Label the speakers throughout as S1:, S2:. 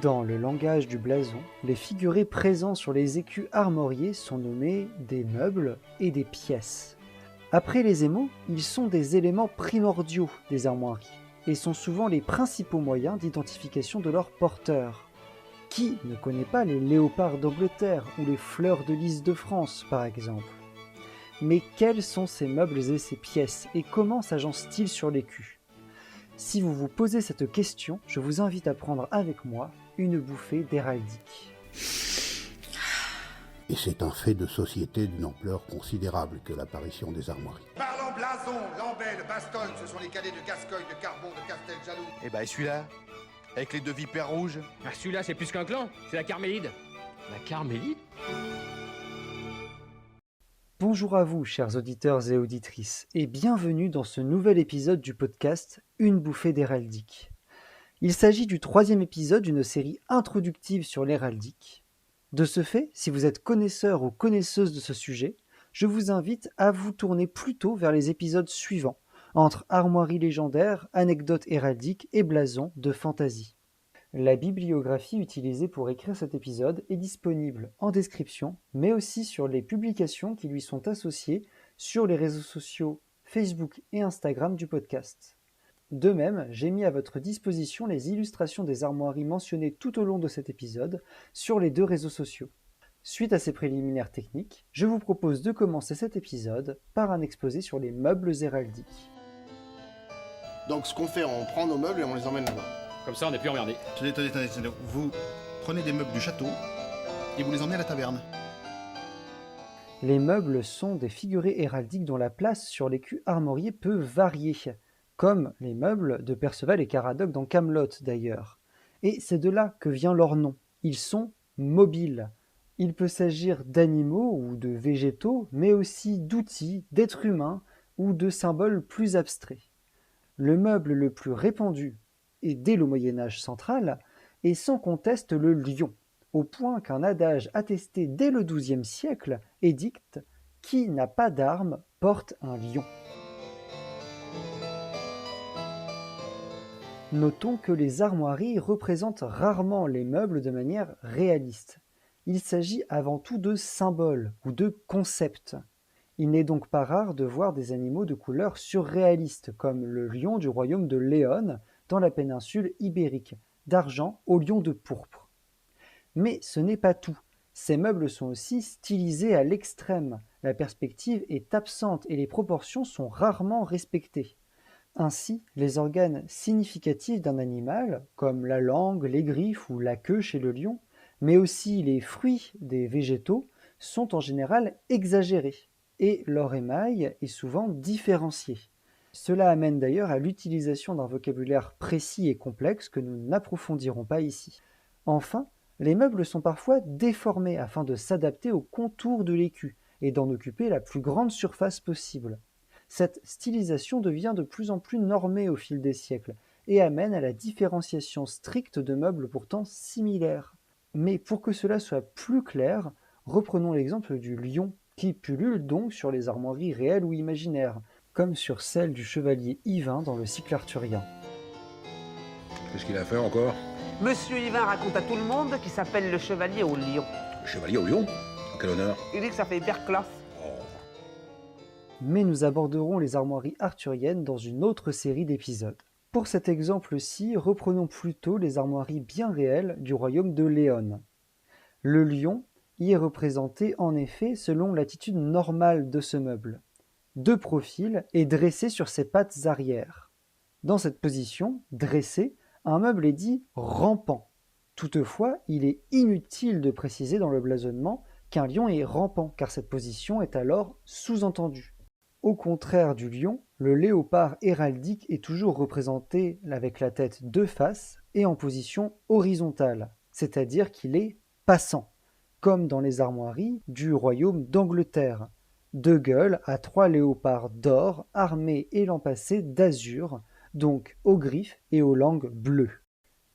S1: Dans le langage du blason, les figurés présents sur les écus armoriés sont nommés des meubles et des pièces. Après les émaux, ils sont des éléments primordiaux des armoiries et sont souvent les principaux moyens d'identification de leurs porteurs. Qui ne connaît pas les léopards d'Angleterre ou les fleurs de lys de France, par exemple? Mais quels sont ces meubles et ces pièces et comment s'agencent-ils sur l'écu? Si vous vous posez cette question, je vous invite à prendre avec moi une bouffée d'héraldique.
S2: Et c'est un fait de société d'une ampleur considérable que l'apparition des armoiries.
S3: Parlant blason, Lambel, Bastogne, ce sont les cadets de Gascogne, de Carbon, de Casteljaloux.
S4: Et bah celui-là, avec les deux vipères rouges.
S5: Ah celui-là c'est plus qu'un clan, c'est la Carmélide. La Carmélide?
S1: Bonjour à vous, chers auditeurs et auditrices, et bienvenue dans ce nouvel épisode du podcast Une bouffée d'héraldique. Il s'agit du 3e épisode d'une série introductive sur l'héraldique. De ce fait, si vous êtes connaisseur ou connaisseuse de ce sujet, je vous invite à vous tourner plutôt vers les épisodes suivants, entre armoiries légendaires, anecdotes héraldiques et blasons de fantasy. La bibliographie utilisée pour écrire cet épisode est disponible en description, mais aussi sur les publications qui lui sont associées sur les réseaux sociaux Facebook et Instagram du podcast. De même, j'ai mis à votre disposition les illustrations des armoiries mentionnées tout au long de cet épisode sur les 2 réseaux sociaux. Suite à ces préliminaires techniques, je vous propose de commencer cet épisode par un exposé sur les meubles héraldiques.
S6: Donc ce qu'on fait, on prend nos meubles et on les emmène là-bas.
S5: Comme ça on n'est plus emmerdé.
S7: Attendez. Vous prenez des meubles du château et vous les emmenez à la taverne.
S1: Les meubles sont des figurés héraldiques dont la place sur l'écu armorié peut varier, comme les meubles de Perceval et Caradoc dans Camelot d'ailleurs. Et c'est de là que vient leur nom. Ils sont mobiles. Il peut s'agir d'animaux ou de végétaux, mais aussi d'outils, d'êtres humains ou de symboles plus abstraits. Le meuble le plus répandu, et dès le Moyen-Âge central, est sans conteste le lion, au point qu'un adage attesté dès le XIIe siècle édicte « Qui n'a pas d'arme porte un lion ». Notons que les armoiries représentent rarement les meubles de manière réaliste. Il s'agit avant tout de symboles ou de concepts. Il n'est donc pas rare de voir des animaux de couleur surréaliste, comme le lion du royaume de Léon dans la péninsule ibérique, d'argent au lion de pourpre. Mais ce n'est pas tout. Ces meubles sont aussi stylisés à l'extrême. La perspective est absente et les proportions sont rarement respectées. Ainsi, les organes significatifs d'un animal, comme la langue, les griffes ou la queue chez le lion, mais aussi les fruits des végétaux, sont en général exagérés, et leur émail est souvent différencié. Cela amène d'ailleurs à l'utilisation d'un vocabulaire précis et complexe que nous n'approfondirons pas ici. Enfin, les meubles sont parfois déformés afin de s'adapter aux contours de l'écu et d'en occuper la plus grande surface possible. Cette stylisation devient de plus en plus normée au fil des siècles et amène à la différenciation stricte de meubles pourtant similaires. Mais pour que cela soit plus clair, reprenons l'exemple du lion, qui pullule donc sur les armoiries réelles ou imaginaires, comme sur celle du chevalier Yvain dans le cycle arthurien.
S8: Qu'est-ce qu'il a fait encore?
S9: Monsieur Yvain raconte à tout le monde qu'il s'appelle le chevalier au lion.
S8: Le chevalier au lion? En quel honneur?
S9: Il dit que ça fait hyper classe.
S1: Mais nous aborderons les armoiries arthuriennes dans une autre série d'épisodes. Pour cet exemple-ci, reprenons plutôt les armoiries bien réelles du royaume de Léon. Le lion y est représenté en effet selon l'attitude normale de ce meuble, de profil et dressé sur ses pattes arrière. Dans cette position, dressé, un meuble est dit rampant. Toutefois, il est inutile de préciser dans le blasonnement qu'un lion est rampant, car cette position est alors sous-entendue. Au contraire du lion, le léopard héraldique est toujours représenté avec la tête de face et en position horizontale, c'est-à-dire qu'il est passant, comme dans les armoiries du royaume d'Angleterre. De gueule à 3 léopards d'or armés et lampassés d'azur, donc aux griffes et aux langues bleues.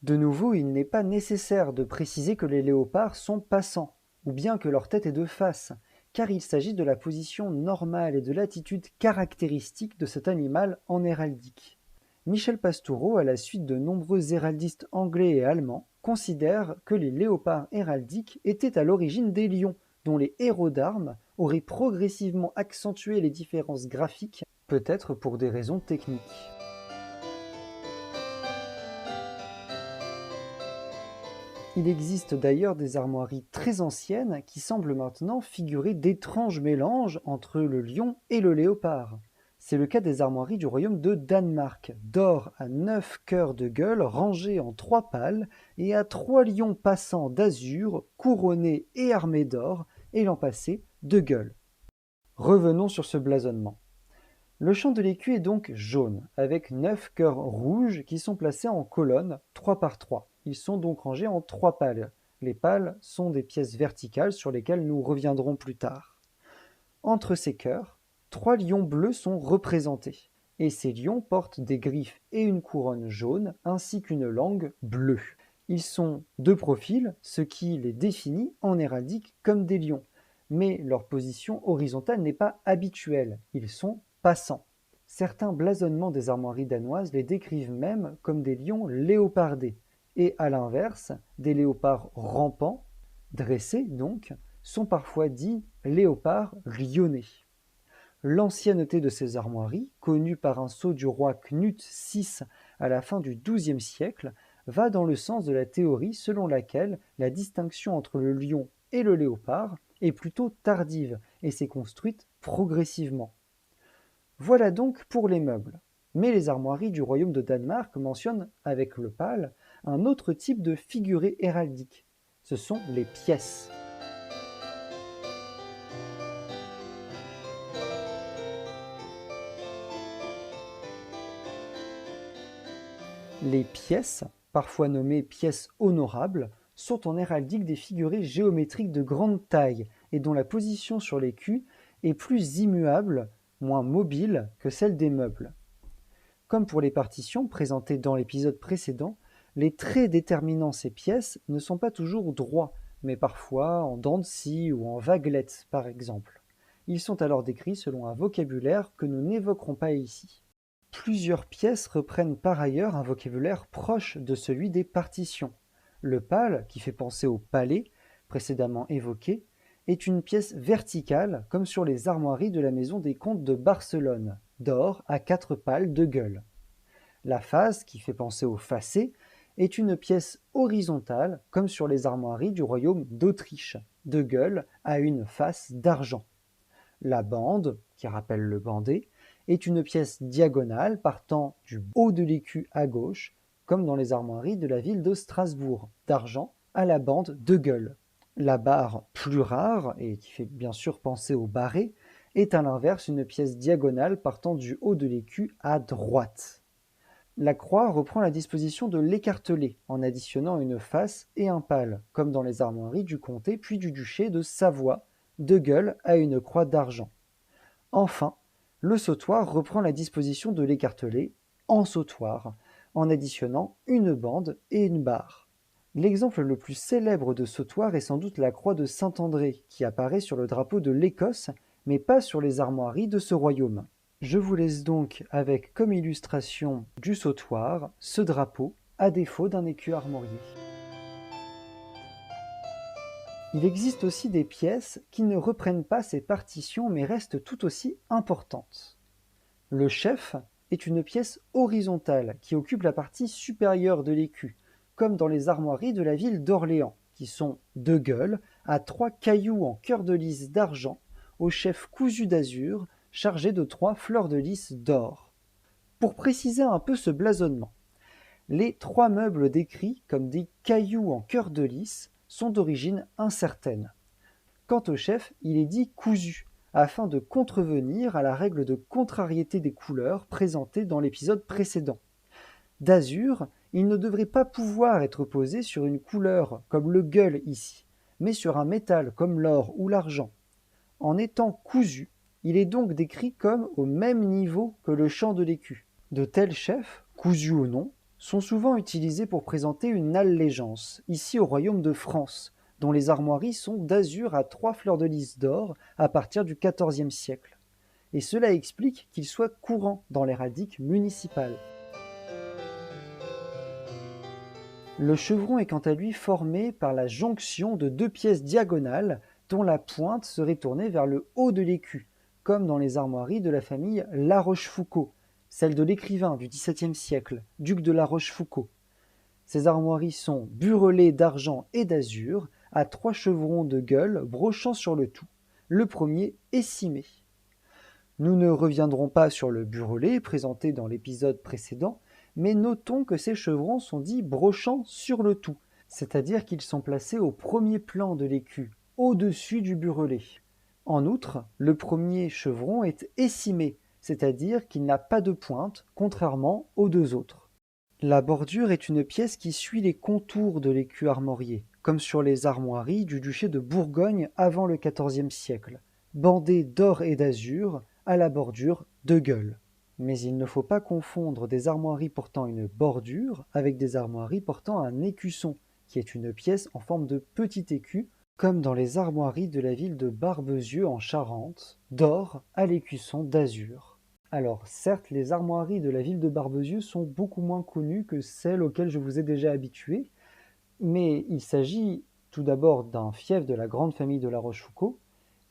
S1: De nouveau, il n'est pas nécessaire de préciser que les léopards sont passants, ou bien que leur tête est de face, car il s'agit de la position normale et de l'attitude caractéristique de cet animal en héraldique. Michel Pastoureau, à la suite de nombreux héraldistes anglais et allemands, considère que les léopards héraldiques étaient à l'origine des lions, dont les héros d'armes auraient progressivement accentué les différences graphiques, peut-être pour des raisons techniques. Il existe d'ailleurs des armoiries très anciennes qui semblent maintenant figurer d'étranges mélanges entre le lion et le léopard. C'est le cas des armoiries du royaume de Danemark, d'or à 9 cœurs de gueule rangés en 3 pales et à 3 lions passants d'azur, couronnés et armés d'or, et l'an passé de gueules. Revenons sur ce blasonnement. Le champ de l'écu est donc jaune, avec 9 cœurs rouges qui sont placés en colonnes 3 par 3. Ils sont donc rangés en 3 pales. Les pales sont des pièces verticales sur lesquelles nous reviendrons plus tard. Entre ces cœurs, 3 lions bleus sont représentés, et ces lions portent des griffes et une couronne jaune, ainsi qu'une langue bleue. Ils sont de profil, ce qui les définit en héraldique comme des lions, mais leur position horizontale n'est pas habituelle, ils sont passants. Certains blasonnements des armoiries danoises les décrivent même comme des lions léopardés, et à l'inverse, des léopards rampants, dressés donc, sont parfois dits léopards lionnés. L'ancienneté de ces armoiries, connue par un sceau du roi Knut VI à la fin du XIIe siècle, va dans le sens de la théorie selon laquelle la distinction entre le lion et le léopard est plutôt tardive et s'est construite progressivement. Voilà donc pour les meubles. Mais les armoiries du royaume de Danemark mentionnent, avec le pal, un autre type de figuré héraldique. Ce sont les pièces. Les pièces, parfois nommées pièces honorables, sont en héraldique des figurés géométriques de grande taille et dont la position sur l'écu est plus immuable, moins mobile que celle des meubles. Comme pour les partitions présentées dans l'épisode précédent, les traits déterminant ces pièces ne sont pas toujours droits, mais parfois en dents de scie ou en vaguelettes par exemple. Ils sont alors décrits selon un vocabulaire que nous n'évoquerons pas ici. Plusieurs pièces reprennent par ailleurs un vocabulaire proche de celui des partitions. Le pal, qui fait penser au palais, précédemment évoqué, est une pièce verticale comme sur les armoiries de la maison des comtes de Barcelone, d'or à 4 pales de gueule. La face, qui fait penser au facet, est une pièce horizontale comme sur les armoiries du royaume d'Autriche, de gueule à une face d'argent. La bande, qui rappelle le bandé, est une pièce diagonale partant du haut de l'écu à gauche, comme dans les armoiries de la ville de Strasbourg, d'argent à la bande de gueule. La barre, plus rare, et qui fait bien sûr penser au barré, est à l'inverse une pièce diagonale partant du haut de l'écu à droite. La croix reprend la disposition de l'écartelé, en additionnant une face et un pal, comme dans les armoiries du comté puis du duché de Savoie, de gueule à une croix d'argent. Enfin, le sautoir reprend la disposition de l'écartelé, en sautoir, en additionnant une bande et une barre. L'exemple le plus célèbre de sautoir est sans doute la croix de Saint-André, qui apparaît sur le drapeau de l'Écosse, mais pas sur les armoiries de ce royaume. Je vous laisse donc avec comme illustration du sautoir ce drapeau, à défaut d'un écu armorié. Il existe aussi des pièces qui ne reprennent pas ces partitions mais restent tout aussi importantes. Le chef est une pièce horizontale qui occupe la partie supérieure de l'écu, comme dans les armoiries de la ville d'Orléans, qui sont de gueule à 3 cailloux en cœur de lys d'argent, au chef cousu d'azur, chargé de 3 fleurs de lys d'or. Pour préciser un peu ce blasonnement, les 3 meubles décrits comme des cailloux en cœur de lys sont d'origine incertaine. Quant au chef, il est dit cousu, afin de contrevenir à la règle de contrariété des couleurs présentée dans l'épisode précédent. D'azur, il ne devrait pas pouvoir être posé sur une couleur comme le gueule ici, mais sur un métal comme l'or ou l'argent. En étant cousu, il est donc décrit comme au même niveau que le champ de l'écu. De tels chefs, cousus ou non, sont souvent utilisés pour présenter une allégeance, ici au royaume de France, dont les armoiries sont d'azur à 3 fleurs de lys d'or à partir du XIVe siècle. Et cela explique qu'il soit courant dans l'héraldique municipale. Le chevron est quant à lui formé par la jonction de deux pièces diagonales dont la pointe serait tournée vers le haut de l'écu, comme dans les armoiries de la famille La Rochefoucauld, celle de l'écrivain du XVIIe siècle, duc de La Rochefoucauld. Ces armoiries sont burelées d'argent et d'azur, à 3 chevrons de gueule brochant sur le tout, le premier écimé. Nous ne reviendrons pas sur le burelet présenté dans l'épisode précédent, mais notons que ces chevrons sont dits brochant sur le tout, c'est-à-dire qu'ils sont placés au premier plan de l'écu, au-dessus du burelet. En outre, le premier chevron est écimé, c'est-à-dire qu'il n'a pas de pointe, contrairement aux deux autres. La bordure est une pièce qui suit les contours de l'écu armorié, comme sur les armoiries du duché de Bourgogne avant le XIVe siècle, bandée d'or et d'azur, à la bordure de gueule. Mais il ne faut pas confondre des armoiries portant une bordure avec des armoiries portant un écusson, qui est une pièce en forme de petit écu, comme dans les armoiries de la ville de Barbezieux en Charente, d'or à l'écusson d'azur. Alors certes, les armoiries de la ville de Barbezieux sont beaucoup moins connues que celles auxquelles je vous ai déjà habitué, mais il s'agit tout d'abord d'un fief de la grande famille de La Rochefoucauld,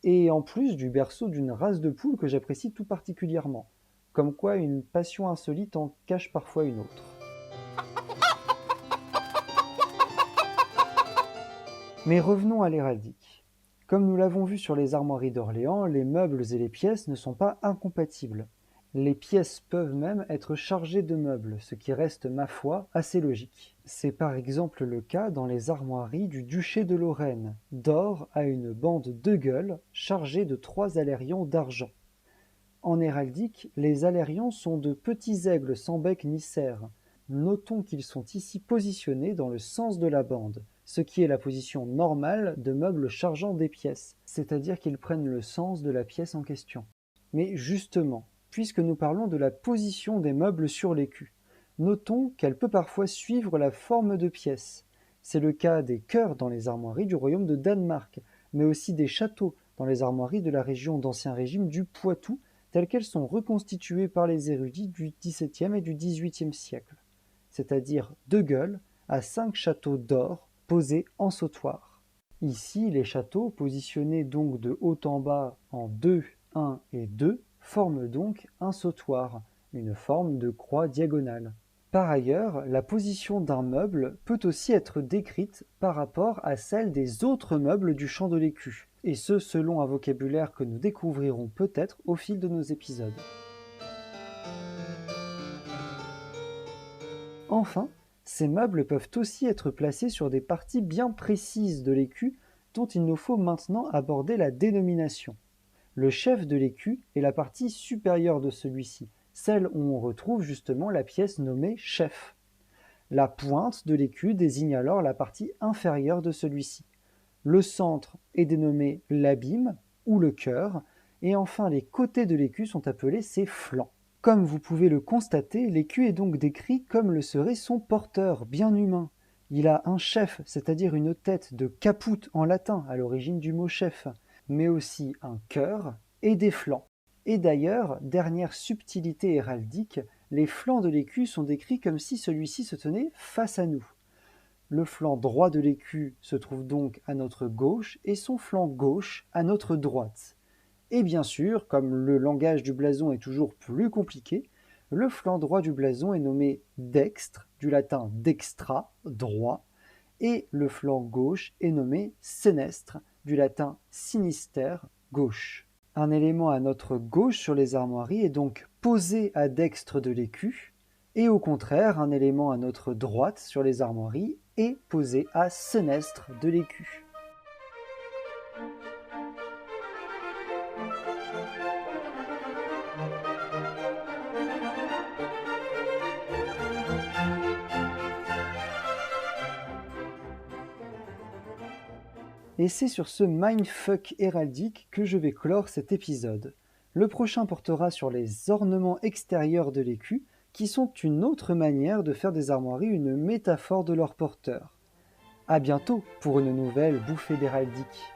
S1: et en plus du berceau d'une race de poules que j'apprécie tout particulièrement, comme quoi une passion insolite en cache parfois une autre. Mais revenons à l'héraldique. Comme nous l'avons vu sur les armoiries d'Orléans, les meubles et les pièces ne sont pas incompatibles. Les pièces peuvent même être chargées de meubles, ce qui reste, ma foi, assez logique. C'est par exemple le cas dans les armoiries du duché de Lorraine, d'or à une bande de gueule chargée de 3 alérions d'argent. En héraldique, les alérions sont de petits aigles sans bec ni cerre. Notons qu'ils sont ici positionnés dans le sens de la bande, ce qui est la position normale de meubles chargeant des pièces, c'est-à-dire qu'ils prennent le sens de la pièce en question. Mais justement, puisque nous parlons de la position des meubles sur l'écu, notons qu'elle peut parfois suivre la forme de pièces. C'est le cas des chœurs dans les armoiries du royaume de Danemark, mais aussi des châteaux dans les armoiries de la région d'Ancien Régime du Poitou, telles qu'elles sont reconstituées par les érudits du XVIIe et du XVIIIe siècle, c'est-à-dire 2 gueules à 5 châteaux d'or posés en sautoir. Ici, les châteaux, positionnés donc de haut en bas en 2, 1 et 2, forment donc un sautoir, une forme de croix diagonale. Par ailleurs, la position d'un meuble peut aussi être décrite par rapport à celle des autres meubles du champ de l'écu, et ce selon un vocabulaire que nous découvrirons peut-être au fil de nos épisodes. Enfin, ces meubles peuvent aussi être placés sur des parties bien précises de l'écu dont il nous faut maintenant aborder la dénomination. Le chef de l'écu est la partie supérieure de celui-ci, celle où on retrouve justement la pièce nommée chef. La pointe de l'écu désigne alors la partie inférieure de celui-ci. Le centre est dénommé l'abîme ou le cœur, et enfin les côtés de l'écu sont appelés ses flancs. Comme vous pouvez le constater, l'écu est donc décrit comme le serait son porteur, bien humain. Il a un chef, c'est-à-dire une tête de caput en latin, à l'origine du mot chef, mais aussi un cœur et des flancs. Et d'ailleurs, dernière subtilité héraldique, les flancs de l'écu sont décrits comme si celui-ci se tenait face à nous. Le flanc droit de l'écu se trouve donc à notre gauche et son flanc gauche à notre droite. Et bien sûr, comme le langage du blason est toujours plus compliqué, le flanc droit du blason est nommé dextre, du latin dextra, droit, et le flanc gauche est nommé senestre, du latin sinister, gauche. Un élément à notre gauche sur les armoiries est donc posé à dextre de l'écu, et au contraire, un élément à notre droite sur les armoiries est posé à senestre de l'écu. Et c'est sur ce mindfuck héraldique que je vais clore cet épisode. Le prochain portera sur les ornements extérieurs de l'écu, qui sont une autre manière de faire des armoiries une métaphore de leur porteur. À bientôt pour une nouvelle bouffée d'héraldique.